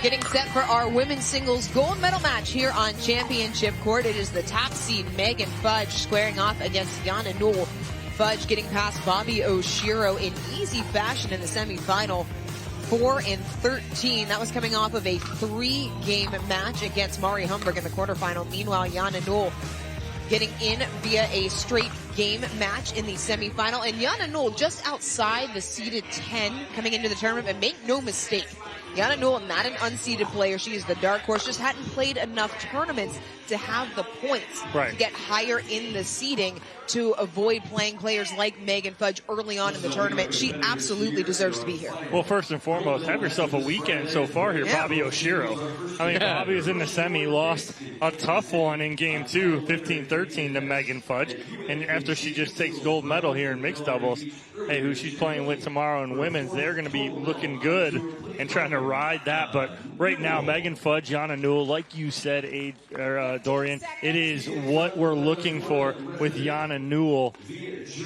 Getting set for our women's singles gold medal match here on championship court. It is the top seed Megan Fudge squaring off against Yana Newell. Fudge getting past Bobby Oshiro in easy fashion in the semifinal, 4-13. That was coming off of a 3-game match against Mari Humberg in the quarterfinal. Meanwhile, Yana Newell getting in via a straight game match in the semifinal. And Yana Newell just outside the seeded 10 coming into the tournament. And make no mistake, Yana Newell, not an unseeded player. She is the dark horse. Just hadn't played enough tournaments to have the points to get higher in the seeding to avoid playing players like Megan Fudge early on in the tournament. She absolutely deserves to be here. Well, first and foremost, have yourself a weekend so far here, Bobby Oshiro. I mean, Bobby was in the semi, lost a tough one in game 2, 15-13 to Megan Fudge. And after she just takes gold medal here in mixed doubles, hey, who she's playing with tomorrow in women's, they're going to be looking good and trying to ride that. But right now, Megan Fudge, Yana Newell, like you said, Dorian, it is what we're looking for with Yana Newell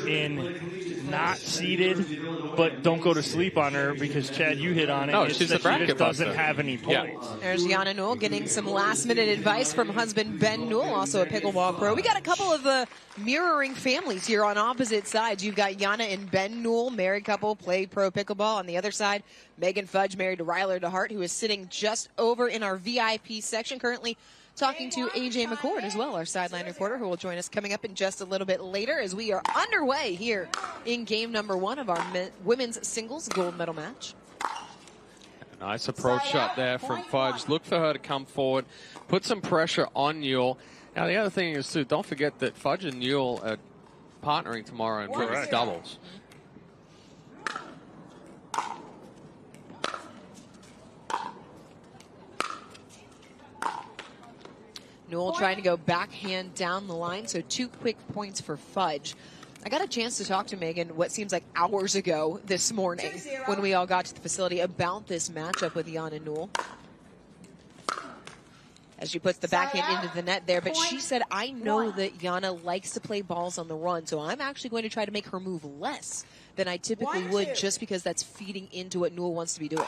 in not seeded, but don't go to sleep on her because, Chad, you hit on it. No, she's a bracket she just doesn't have any points. Yeah. There's Yana Newell getting some last-minute advice from husband Ben Newell, also a pickleball pro. We got a couple of the mirroring families here on opposite sides. You've got Yana and Ben Newell, married couple, play pro pickleball. On the other side, Megan Fudge, married to Ryler DeHart, who is sitting just over in our VIP section, currently talking to AJ McCord as well, our sideline reporter, who will join us coming up in just a little bit later as we are underway here in game number 1 of our women's singles gold medal match. Nice approach shot there from Fudge. Look for her to come forward, put some pressure on Newell. Now, the other thing is, too, don't forget that Fudge and Newell are partnering tomorrow in women's doubles. Newell trying to go backhand down the line, so 2 quick points for Fudge. I got a chance to talk to Megan what seems like hours ago this morning when we all got to the facility about this matchup with Yana Newell, as she puts the backhand into the net there. But she said, I know that Yana likes to play balls on the run, so I'm actually going to try to make her move less than I typically would, just because that's feeding into what Newell wants to be doing.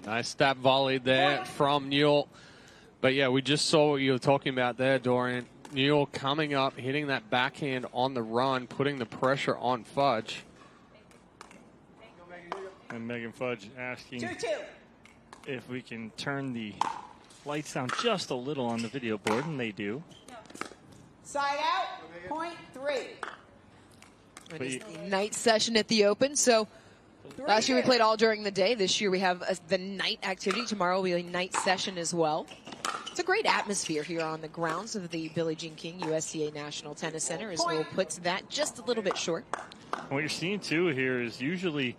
Nice stab volley there from Newell. But yeah, we just saw what you were talking about there, Dorian. Newell coming up, hitting that backhand on the run, putting the pressure on Fudge. And Megan Fudge asking if we can turn the lights down just a little on the video board, and they do. Side out, point 3. It is the night session at the Open, so last year we played all during the day. This year we have the night activity. Tomorrow will be a night session as well. It's a great atmosphere here on the grounds of the Billie Jean King USTA National Tennis Center, as Newell puts that just a little bit short. What you're seeing, too, here is usually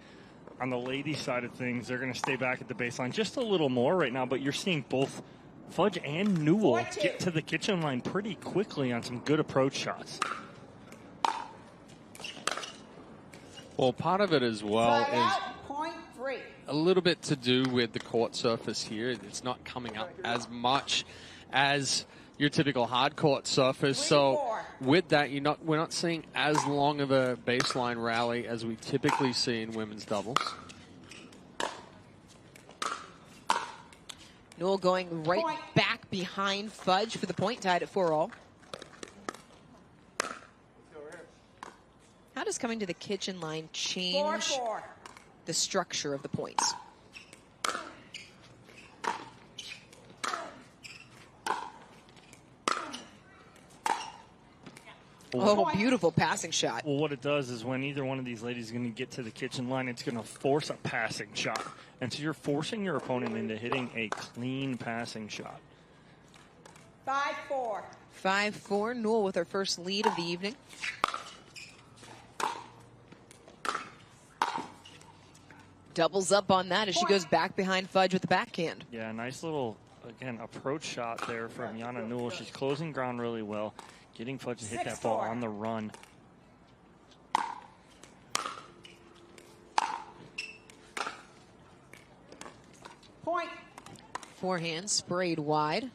on the ladies' side of things, they're going to stay back at the baseline just a little more right now, but you're seeing both Fudge and Newell get to the kitchen line pretty quickly on some good approach shots. Well, part of it as well is a little bit to do with the court surface here. It's not coming up as much as your typical hard court surface. So with that, we're not seeing as long of a baseline rally as we typically see in women's doubles. Newell going right back behind Fudge for the point, tied at 4-all. How does coming to the kitchen line change the structure of the points? Oh, beautiful passing shot. Well, what it does is when either one of these ladies is going to get to the kitchen line, it's going to force a passing shot. And so you're forcing your opponent into hitting a clean passing shot. 5-4. 5-4. Newell with her first lead of the evening. Doubles up on that as she goes back behind Fudge with the backhand. Yeah, nice little, again, approach shot there from Yana Newell. She's closing ground really well, getting Fudge to hit that ball on the run. Point. Forehand sprayed wide.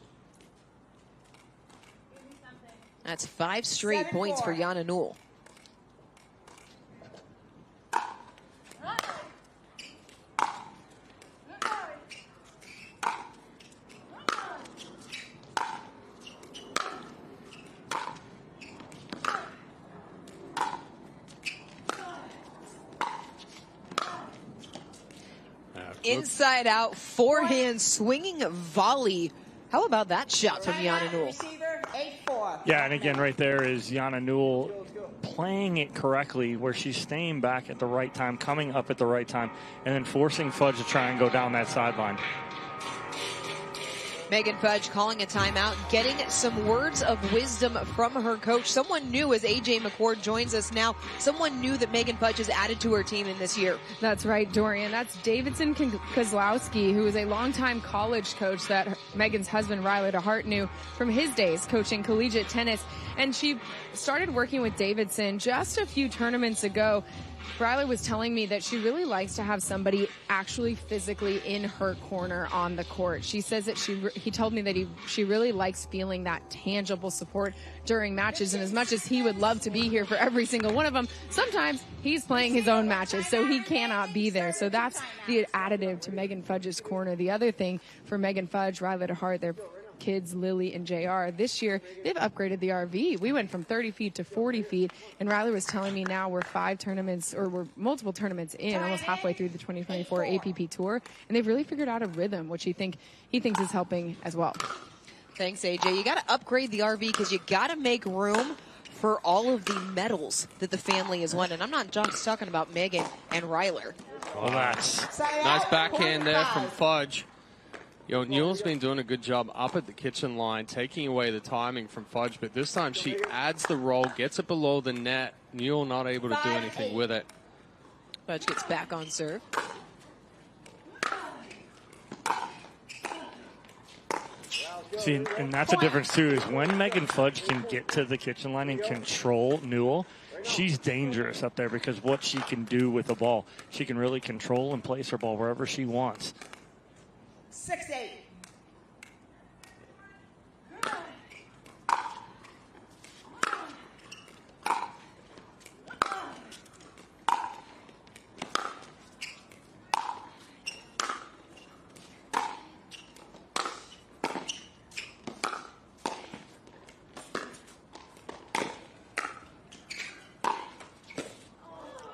That's 5 straight points for Yana Newell. inside out, forehand swinging volley. How about that shot from Yana Newell? Receiver, 8-4. Yeah, and again, right there is Yana Newell playing it correctly, where she's staying back at the right time, coming up at the right time, and then forcing Fudge to try and go down that sideline. Megan Fudge calling a timeout, getting some words of wisdom from her coach. Someone new, as AJ McCord joins us now, someone new that Megan Fudge has added to her team in this year. That's right, Dorian. That's Davidson Kozlowski, who is a longtime college coach that Megan's husband, Ryler DeHart, knew from his days coaching collegiate tennis. And she started working with Davidson just a few tournaments ago. Ryler was telling me that she really likes to have somebody actually physically in her corner on the court. She says that he told me that she really likes feeling that tangible support during matches. And as much as he would love to be here for every single one of them, sometimes he's playing his own matches, so he cannot be there. So that's the additive to Megan Fudge's corner. The other thing for Megan Fudge, Ryler DeHart, their kids, Lily and JR, this year they've upgraded the RV. We went from 30 feet to 40 feet, and Riley was telling me now we're multiple tournaments in, almost halfway through the 2024 APP Tour, and they've really figured out a rhythm, which he thinks is helping as well. Thanks, AJ. You got to upgrade the RV because you got to make room for all of the medals that the family has won, and I'm not just talking about Megan and Ryler. Well, that's nice backhand there from Fudge. Newell's been doing a good job up at the kitchen line, taking away the timing from Fudge, but this time she adds the roll, gets it below the net. Newell not able to do anything with it. Fudge gets back on serve. See, and that's a difference too, is when Megan Fudge can get to the kitchen line and control Newell, she's dangerous up there because what she can do with the ball. She can really control and place her ball wherever she wants. 6-8.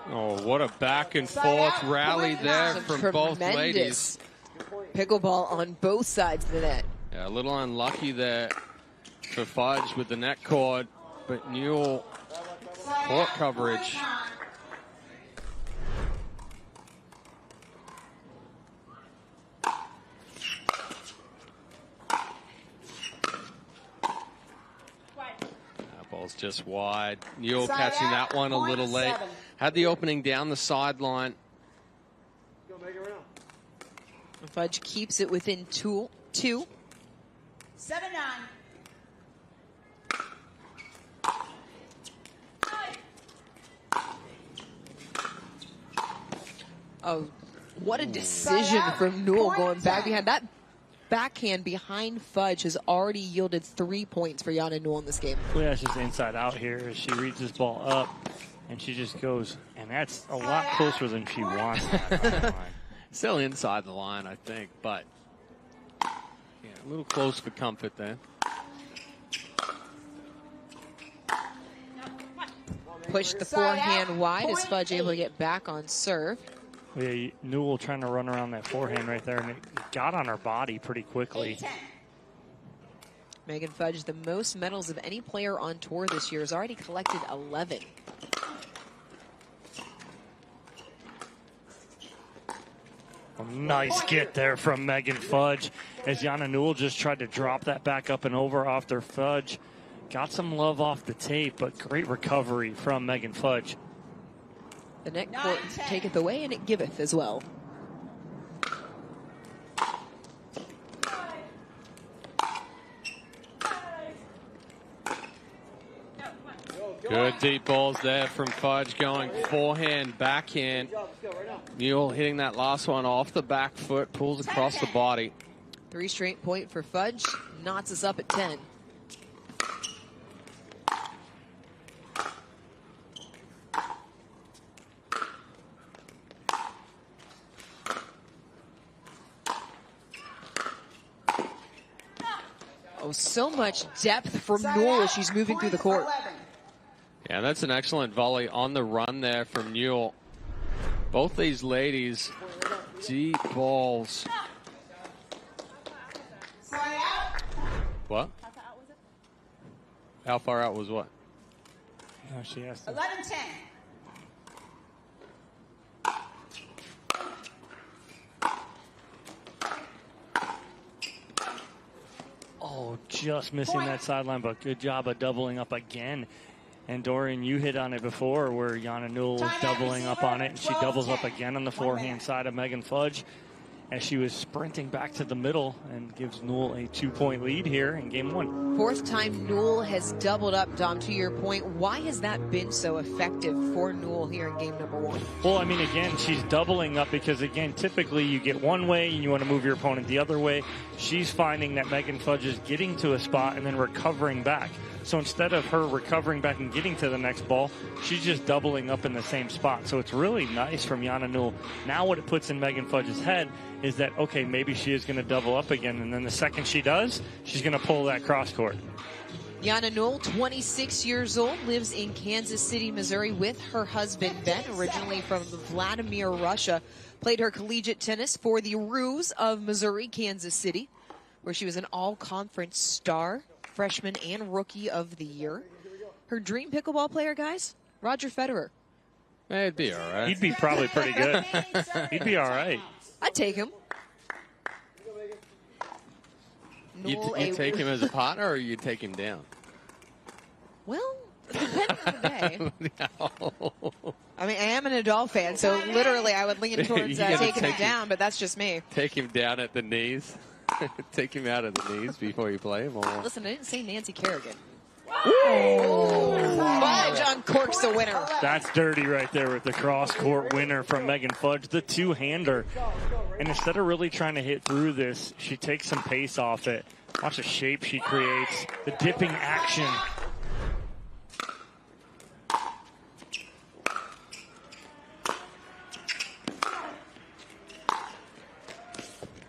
Oh, what a back and forth rally there from both ladies. Pickleball on both sides of the net. Yeah, a little unlucky there for Fudge with the net cord, but Newell court coverage. That ball's just wide. Newell catching that one a little late. Had the opening down the sideline. Fudge keeps it within two. 7-9. Oh, what a decision from Newell going back behind. That backhand behind Fudge has already yielded 3 points for Yana Newell in this game. Well, yeah, it's just inside out here. She reads this ball up, and she just goes, and that's a lot closer than she wants. Still inside the line, I think, but yeah, a little close for comfort there. Push the forehand wide. Is Fudge able to get back on serve? Yeah, Newell trying to run around that forehand right there, and it got on her body pretty quickly. Megan Fudge, the most medals of any player on tour this year, has already collected 11. A nice get there from Megan Fudge as Yana Newell just tried to drop that back up and over after Fudge. Got some love off the tape, but great recovery from Megan Fudge. The net court taketh away and it giveth as well. Good deep balls there from Fudge, going forehand, backhand. Newell hitting that last one off the back foot, pulls across the body. 3 straight point for Fudge, knots us up at 10. Oh, so much depth from Newell as she's moving through the court. Yeah, that's an excellent volley on the run there from Newell. Both these ladies deep balls. Sorry, out. What? How far out was what? No, she has to. 11-10. Oh, just missing that sideline, but good job of doubling up again. And Dorian, you hit on it before where Yana Newell was doubling up on it, and she doubles up again on the forehand side of Megan Fudge as she was sprinting back to the middle and gives Newell a 2-point lead here in game one. Fourth time Newell has doubled up, Dom, to your point. Why has that been so effective for Newell here in game number one? Well, I mean, again, she's doubling up because, again, typically you get one way and you want to move your opponent the other way. She's finding that Megan Fudge is getting to a spot and then recovering back. So instead of her recovering back and getting to the next ball, she's just doubling up in the same spot. So it's really nice from Yana Newell. Now what it puts in Megan Fudge's head is that, okay, maybe she is going to double up again. And then the second she does, she's going to pull that cross court. Yana Newell, 26 years old, lives in Kansas City, Missouri with her husband, Ben, originally from Vladimir, Russia. Played her collegiate tennis for the Roos of Missouri, Kansas City, where she was an all-conference star, freshman and rookie of the year. Her dream pickleball player, guys, Roger Federer. It'd be all right. He'd be probably pretty good. He'd be all right. I'd take him. You take him as a partner, or you take him down? Well, depending on the day. No. I mean, I am an Nadal fan, so literally I would lean towards taking him down, but that's just me. Take him down at the knees. Take him out of the knees before you play him. Or... Listen, I didn't say Nancy Kerrigan. Fudge uncorks the winner. That's dirty right there with the cross-court winner from Megan Fudge, the two-hander. And instead of really trying to hit through this, she takes some pace off it. Watch the shape she creates, the dipping action.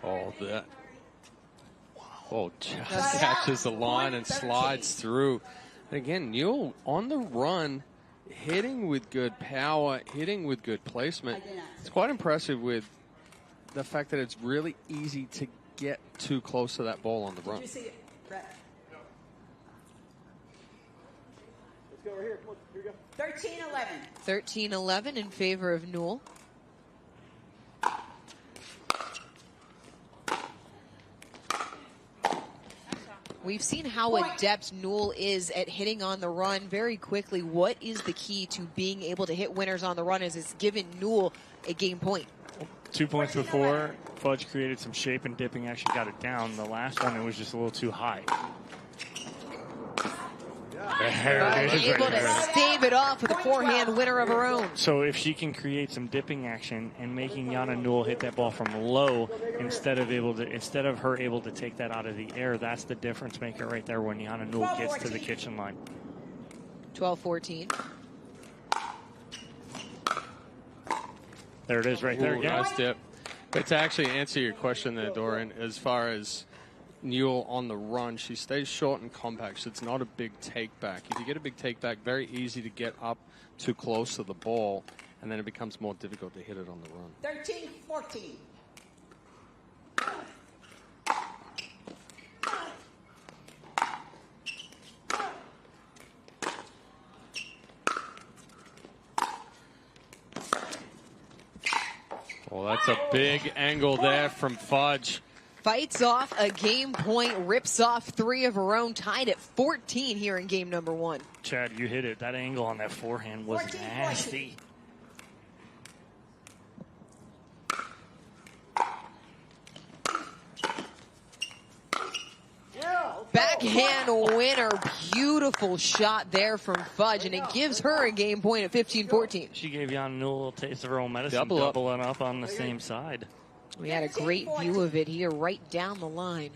Oh, that. Oh, just catches the line and slides through. And again, Newell on the run, hitting with good power, hitting with good placement. It's quite impressive with the fact that it's really easy to get too close to that ball on the run. Did you see it, Brett? Let's go over here. Come on, here we go. 13-11. 13-11 in favor of Newell. We've seen how adept Newell is at hitting on the run very quickly. What is the key to being able to hit winners on the run as it's given Newell a game point? 2 points before, Fudge created some shape and dipping, actually got it down. The last one, it was just a little too high. Able to stave it off with a forehand winner of her own. So if she can create some dipping action and making Yana Newell hit that ball from low instead of her able to take that out of the air, that's the difference maker right there when Yana Newell gets to the kitchen line. 12-14. There it is right there again. Nice dip. But to actually answer your question there, Dorian, as far as Newell on the run, she stays short and compact, so it's not a big take back. If you get a big take back, very easy to get up too close to the ball, and then it becomes more difficult to hit it on the run. 13-14. Well, that's a big angle there from Fudge. Fights off a game point, rips off 3 of her own, tied at 14 here in game number 1. Chad, you hit it. That angle on that forehand was nasty. Backhand winner, beautiful shot there from Fudge, and it gives her a game point at 15-14. She gave Yana Newell a little taste of her own medicine, Double doubling up on the same side. We had a great view of it here, right down the line.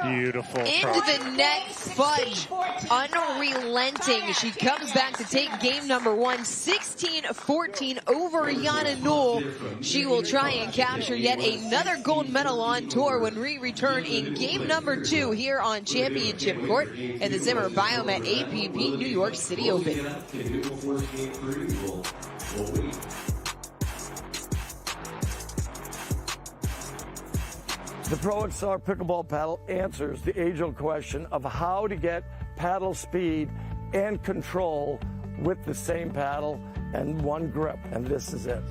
Beautiful. Into the net, Fudge, unrelenting. She comes back to take game number 1, 16-14 over Yana Newell. She will try and capture yet another gold medal on tour when we return in game number 2 here on Championship Court at the Zimmer Biomet APP New York City Open. The Pro XR pickleball paddle answers the age-old question of how to get paddle speed and control with the same paddle and one grip, and this is it.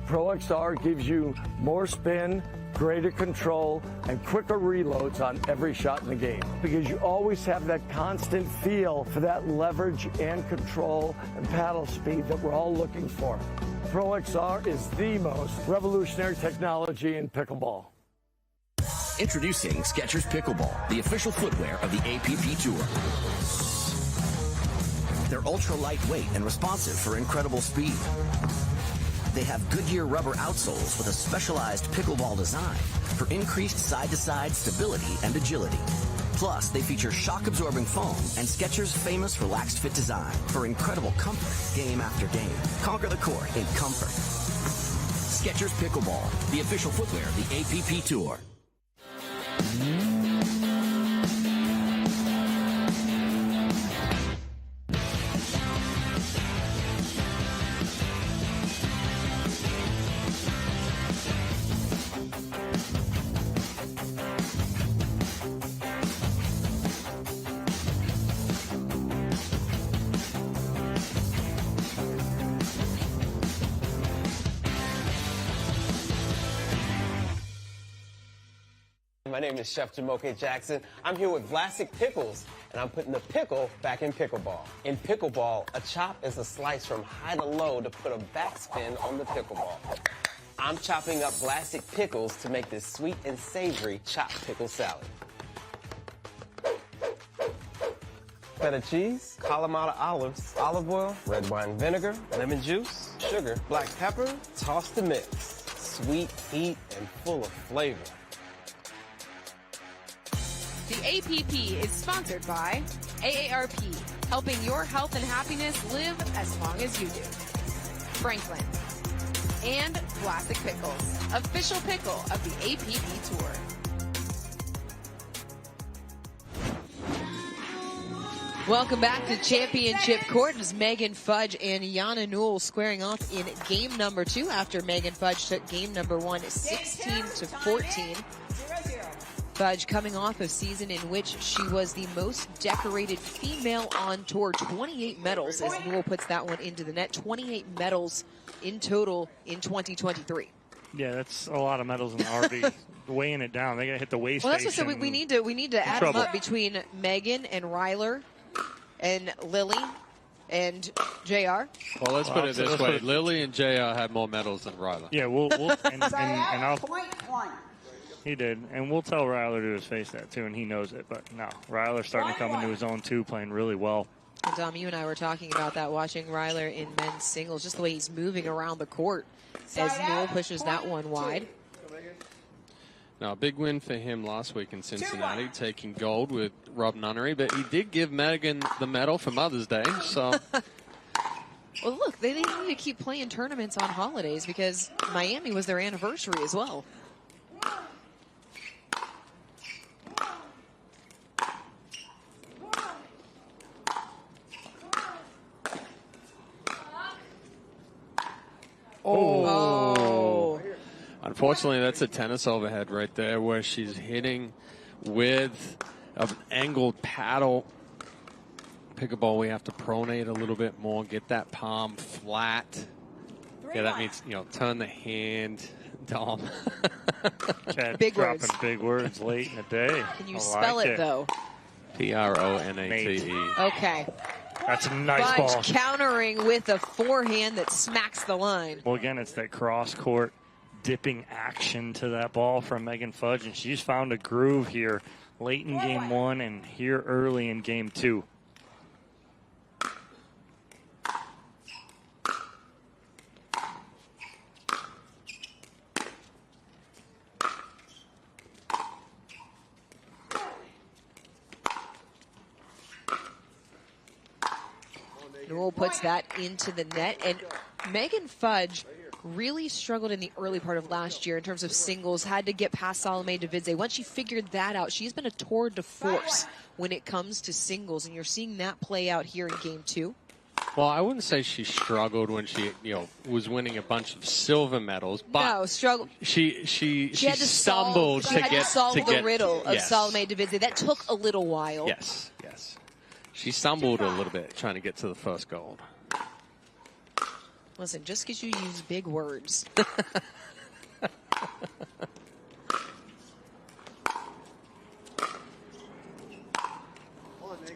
Pro XR gives you more spin, greater control, and quicker reloads on every shot in the game, because you always have that constant feel for that leverage and control and paddle speed that we're all looking for. Pro XR is the most revolutionary technology in pickleball. Introducing Skechers Pickleball, the official footwear of the APP Tour. They're ultra lightweight and responsive for incredible speed. They have Goodyear rubber outsoles with a specialized pickleball design for increased side-to-side stability and agility. Plus, they feature shock-absorbing foam and Skechers' famous relaxed fit design for incredible comfort game after game. Conquer the court in comfort. Skechers Pickleball, the official footwear of the APP Tour. My name is Chef Jamoke Jackson. I'm here with Vlasic Pickles, and I'm putting the pickle back in pickleball. In pickleball, a chop is a slice from high to low to put a backspin on the pickleball. I'm chopping up Vlasic Pickles to make this sweet and savory chopped pickle salad. Feta cheese, Kalamata olives, olive oil, red wine vinegar, lemon juice, sugar, black pepper, toss to mix. Sweet, heat, and full of flavor. The APP is sponsored by AARP, helping your health and happiness live as long as you do. Franklin. And Vlasic Pickles, official pickle of the APP Tour. Welcome back to Championship Court as Megan Fudge and Yana Newell squaring off in game number 2 after Megan Fudge took game number 1 16-14. Fudge coming off a season in which she was the most decorated female on tour, 28 medals, as Newell puts that one into the net, 28 medals in total in 2023. Yeah, that's a lot of medals in the RV. Weighing it down, they got to hit the weigh Well, that's station. what I said. We need to add them up between Megan and Ryler and Lily and JR. Well, let's put it this way. Lily and JR had more medals than Ryler. Yeah, and I'll... Point 1. He did, and we'll tell Ryler to his face that too, and he knows it. But no, Ryler's starting to come into his own too, playing really well. And Dom, you and I were talking about that, watching Ryler in men's singles, just the way he's moving around the court as Newell pushes that one wide. Now, a big win for him last week in Cincinnati, taking gold with Rob Nunnery, but he did give Megan the medal for Mother's Day, so... Well, look, they need to keep playing tournaments on holidays because Miami was their anniversary as well. Oh. Unfortunately, that's a tennis overhead right there where she's hitting with an angled paddle. Pickleball, we have to pronate a little bit more, get that palm flat. Yeah, that means, turn the hand, Dom. Chad Big dropping words. big words late in the day. Can you spell it, though? Pronate. Okay. That's a nice ball. Fudge countering with a forehand that smacks the line. Well, again, it's that cross-court dipping action to that ball from Megan Fudge, and she's found a groove here late in game 1 and here early in game 2. Newell puts that into the net. And Megan Fudge really struggled in the early part of last year in terms of singles, had to get past Salome Davidze. Once she figured that out, she's been a tour de force when it comes to singles, and you're seeing that play out here in game 2. Well, I wouldn't say she struggled when she, was winning a bunch of silver medals, but no, struggle. She had to stumbled to solve the riddle of Salome Davidze. That took a little while. Yes. She stumbled a little bit trying to get to the first gold. Listen, just because you use big words.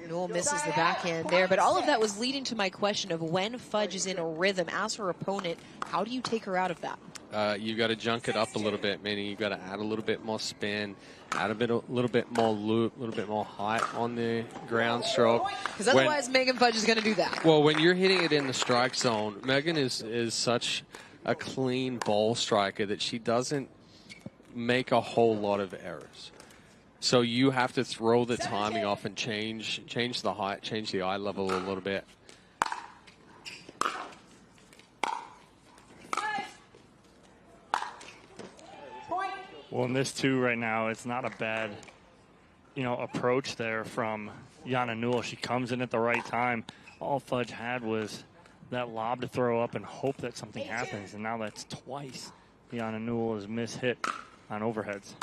Newell misses the backhand there, but all of that was leading to my question of when Fudge is in a rhythm as her opponent, how do you take her out of that? You got to junk it up a little bit, meaning you got to add a little bit more spin, add a little bit more loop, a little bit more height on the ground stroke. Because otherwise, Megan Fudge is going to do that. Well, when you're hitting it in the strike zone, Megan is such a clean ball striker that she doesn't make a whole lot of errors. So you have to throw the timing off and change the height, change the eye level a little bit. Well, in this too right now, it's not a bad, approach there from Yana Newell. She comes in at the right time. All Fudge had was that lob to throw up and hope that something happens. And now that's twice Yana Newell has mishit on overheads.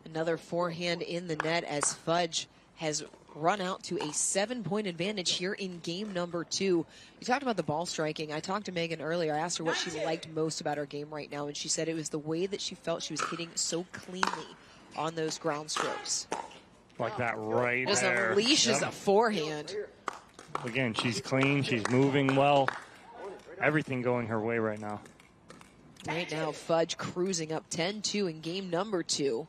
Another forehand in the net as Fudge has run out to a 7-point advantage here in game number 2. You talked about the ball striking. I talked to Megan earlier. I asked her what she liked most about her game right now, and she said it was the way that she felt she was hitting so cleanly on those ground strokes. Like that right just there. Just unleashes a forehand. Again, she's clean. She's moving well. Everything going her way right now. Right now, Fudge cruising up 10-2 in game number 2.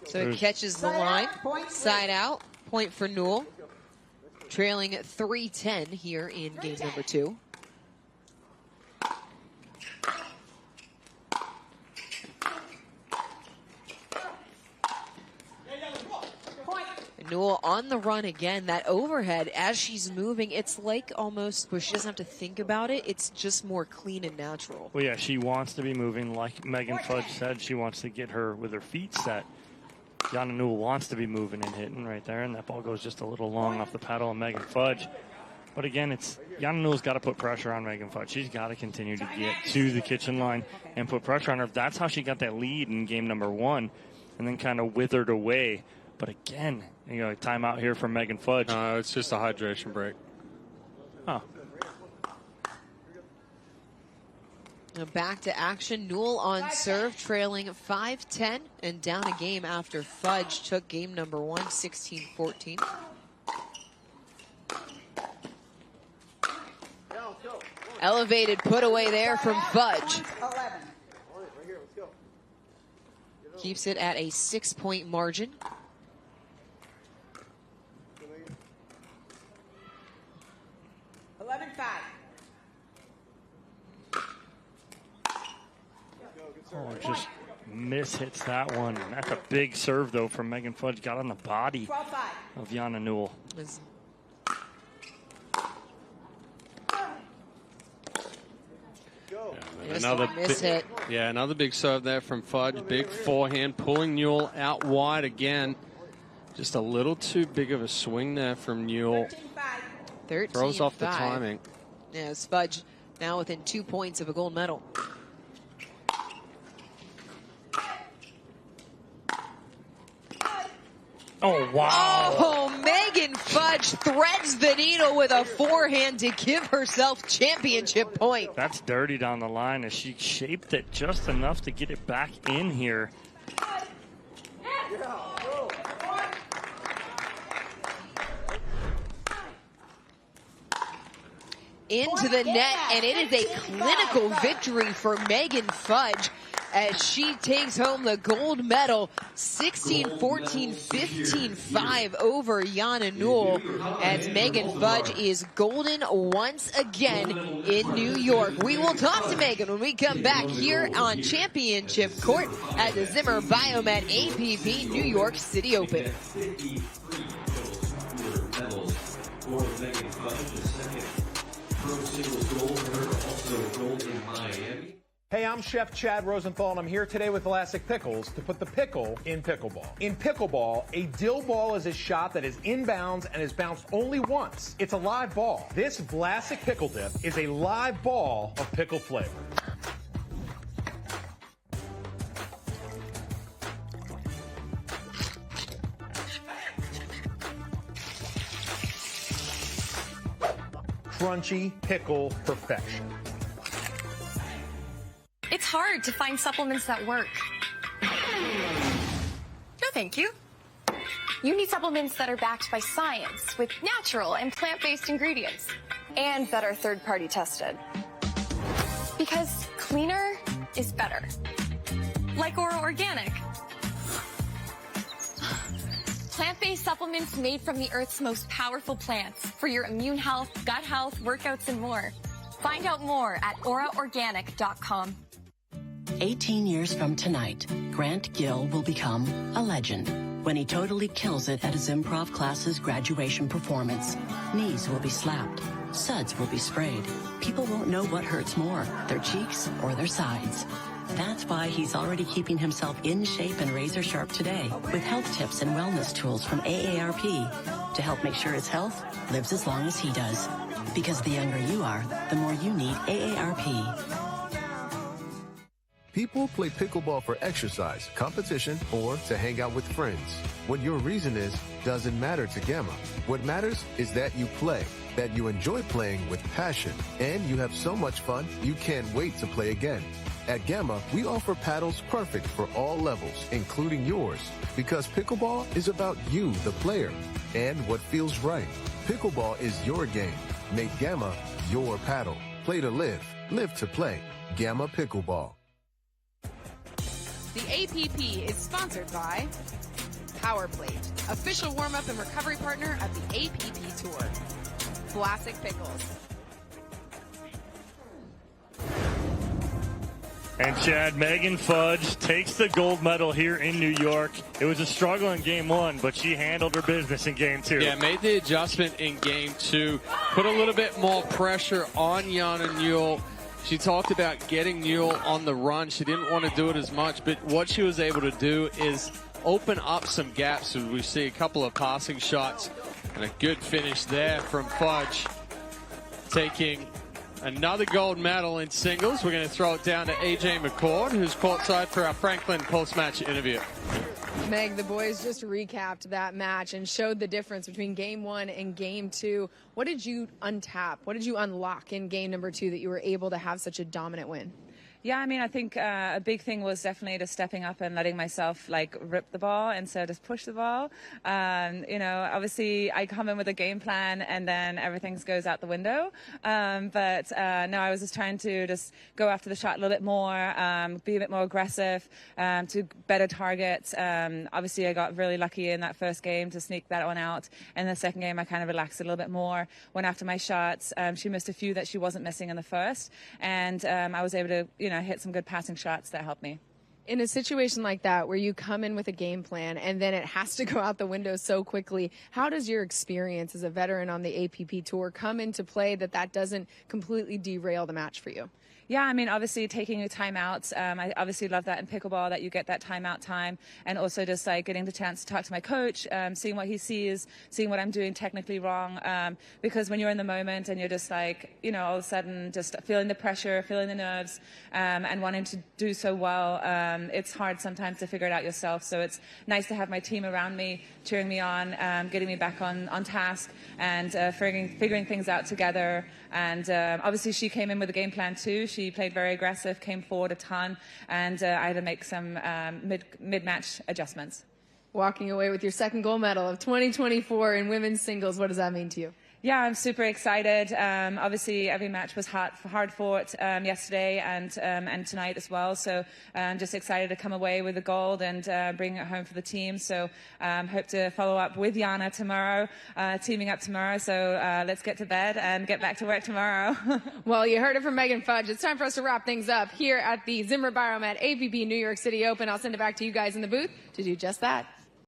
So it catches the line, side out, point for Newell. Trailing at 3-10 here in game number 2. Newell on the run again. That overhead, as she's moving, it's like almost where she doesn't have to think about it. It's just more clean and natural. Well, yeah, she wants to be moving. Like Megan Fudge said, she wants to get her with her feet set. Yana Newell wants to be moving and hitting right there, and that ball goes just a little long off the paddle of Megan Fudge. But again, Yana Newell's got to put pressure on Megan Fudge. She's got to continue to get to the kitchen line and put pressure on her. That's how she got that lead in game number 1 and then kind of withered away. But again, timeout here from Megan Fudge. No, it's just a hydration break. Oh. Now back to action. Newell on serve, trailing 5-10 and down a game after Fudge took game number 1, 16-14. Elevated put away there from Fudge. Keeps it at a 6-point margin. Oh, just mishits that one. That's a big serve, though, from Megan Fudge. Got on the body of Yana Newell. Another big serve there from Fudge. Big forehand, pulling Newell out wide again. Just a little too big of a swing there from Newell. 13-5. Throws off the timing. Yes, Fudge now within 2 points of a gold medal. Oh, wow. Oh, Megan Fudge Fudge threads the needle with a forehand to give herself championship point. That's dirty down the line as she shaped it just enough to get it back in here. Into the net, and it is a clinical victory for Megan Fudge as she takes home the gold medal, 16-14, 15-5 over Yana Newell, as Megan Fudge is golden once again in New York. We will talk to Megan when we come back here on Championship Court at the Zimmer Biomet APP New York City Open. Hey, I'm Chef Chad Rosenthal, and I'm here today with Vlasic Pickles to put the pickle in pickleball. In pickleball, a dill ball is a shot that is inbounds and is bounced only once. It's a live ball. This Vlasic Pickle Dip is a live ball of pickle flavor. Crunchy pickle perfection. It's hard to find supplements that work. No, thank you. You need supplements that are backed by science with natural and plant-based ingredients and that are third-party tested. Because cleaner is better. Like Ora Organic. Plant-based supplements made from the Earth's most powerful plants for your immune health, gut health, workouts, and more. Find out more at oraorganic.com. 18 years from tonight, Grant Gill will become a legend when he totally kills it at his improv class's graduation performance. Knees will be slapped. Suds will be sprayed. People won't know what hurts more, their cheeks or their sides. That's why he's already keeping himself in shape and razor sharp today with health tips and wellness tools from AARP to help make sure his health lives as long as he does. Because the younger you are, the more you need AARP. People play pickleball for exercise, competition, or to hang out with friends. What your reason is doesn't matter to Gamma. What matters is that you play, that you enjoy playing with passion, and you have so much fun you can't wait to play again. At Gamma, we offer paddles perfect for all levels, including yours, because pickleball is about you, the player, and what feels right. Pickleball is your game. Make Gamma your paddle. Play to live, live to play. Gamma Pickleball. The APP is sponsored by PowerPlate, official warm-up and recovery partner of the APP Tour. Vlasic Pickles. And Chad, Megan Fudge takes the gold medal here in New York. It was a struggle in game one, but she handled her business in game two. Yeah, made the adjustment in game two, put a little bit more pressure on Yana Newell. She talked about getting Newell on the run. She didn't want to do it as much, but what she was able to do is open up some gaps. We see a couple of passing shots and a good finish there from Fudge, taking another gold medal in singles. We're going to throw it down to AJ McCord, who's courtside for our Franklin post-match interview. Meg, the boys just recapped that match and showed the difference between game one and game two. What did you untap? What did you unlock in game number two that you were able to have such a dominant win? Yeah, I mean, I think a big thing was definitely just stepping up and letting myself like rip the ball instead of just push the ball. You know, obviously I come in with a game plan and then everything goes out the window. But no, I was just trying to just go after the shot a little bit more, be a bit more aggressive, to better targets. Obviously I got really lucky in that first game to sneak that one out. And the second game I kind of relaxed a little bit more, went after my shots. She missed a few that she wasn't missing in the first. And I was able to, you know, hit some good passing shots that helped me. In a situation like that where you come in with a game plan and then it has to go out the window so quickly, how does your experience as a veteran on the APP Tour come into play that doesn't completely derail the match for you? Yeah, I mean, obviously taking your timeouts. I obviously love that in pickleball, that you get that timeout time, and also just like getting the chance to talk to my coach, seeing what he sees, seeing what I'm doing technically wrong. Because when you're in the moment and you're just like, you know, all of a sudden just feeling the pressure, feeling the nerves, and wanting to do so well, it's hard sometimes to figure it out yourself. So it's nice to have my team around me, cheering me on, getting me back on task, and figuring things out together. And obviously she came in with a game plan too. She played very aggressive, came forward a ton, and I had to make some mid-match adjustments. Walking away with your second gold medal of 2024 in women's singles, what does that mean to you? Yeah, I'm super excited. Obviously, every match was hard fought yesterday and tonight as well. So I'm just excited to come away with the gold and bring it home for the team. So hope to follow up with Yana tomorrow, teaming up tomorrow. So let's get to bed and get back to work tomorrow. Well, you heard it from Megan Fudge. It's time for us to wrap things up here at the Zimmer Biomet AVP New York City Open. I'll send it back to you guys in the booth to do just that.